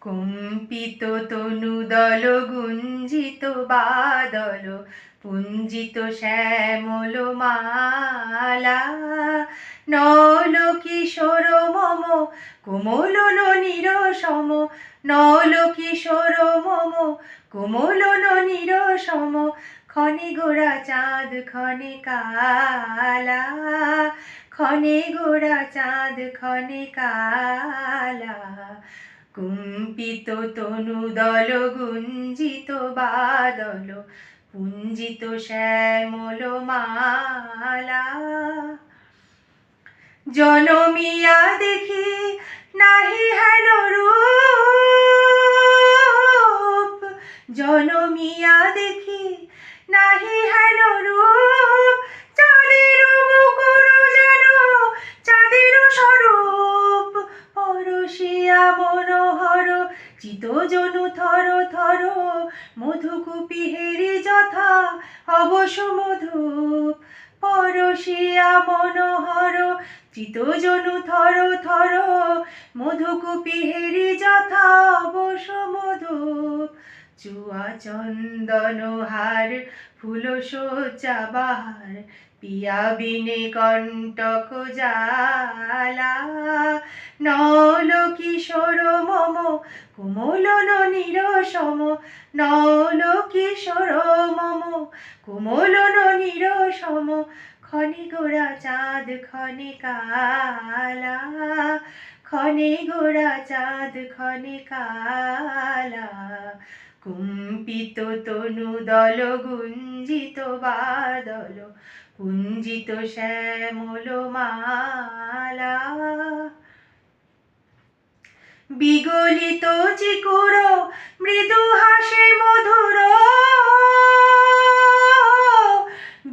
কম্পিত তনুদল গুঞ্জিত বাদল পুঞ্জিত শ্যামল মালা নল কিশোর মম কোমল ননির সম নল কিশোর মম কোমল ননির সম ক্ষণে গোরা চাঁদ ক্ষণে কালা ক্ষণে গোরা চাঁদ ক্ষণে কালা কম্পিত তনুদল গুঞ্জিত বাদল পুঞ্জিত শ্যামল মালা জনমিয়া দেখি নাহি হেন রূপ জনমিয়া দেখি নাহি হেন রূপ চাঁদের মুকুর যেন চাঁদের স্বরূপ পরশিয়া মনোহর চিতজনু থর থর মধুকুপি হেরি যথা অবশ মধুপ পরশিয়া মনোহর চিতজনু থর থর মধুকুপি হেরি যথা অবশ মধুপ চুয়া চন্দন হার ফুল সজ্জা বাহার পিয়া বিনে কণ্টক জ্বালা নল কিশোর মম কোমল ননির সম নল কিশোর মম কোমল ননির সম ক্ষণে গোরা চাঁদ ক্ষণে কালা ক্ষণে গোরা চাঁদ ক্ষণে কালা কম্পিত তনুদল গুঞ্জিত বাদল কুঞ্জিত শ্যামল মালা বিগলিত চিকুর মৃদু হাসে মধুর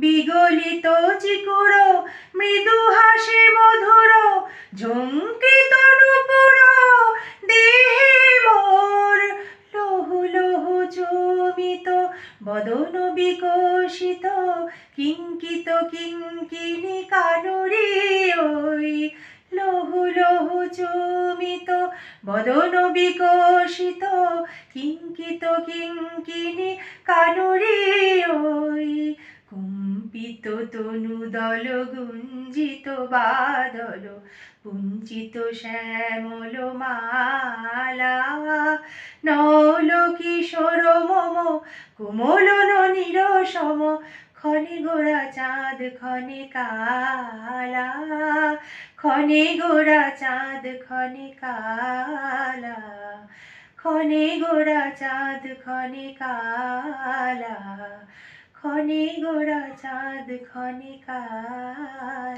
বিগলিত চিকুর মৃদু হাসে মধুর ঝঙ্কৃত নূপুর দেহে মোর লহু লহু চমিত বদন বিকশিত কিঙ্কিত কিঙ্কিনি কানুরি ওই লহু লহু চমিত বদন বিকশিত কিঙ্কিত কিঙ্কিনি কানুরি ওই কম্পিত তনুদল গুঞ্জিত বাদল পুঞ্জিত শ্যামল মালা নল কিশোর মম কোমল ননির সম ক্ষণে গোরা চাঁদ ক্ষণে কালা ক্ষণে গোরা চাঁদ ক্ষণে কালা ক্ষণে গোরা চাঁদ ক্ষণে কালা ক্ষণে গোরা চাঁদ ক্ষণে কালা।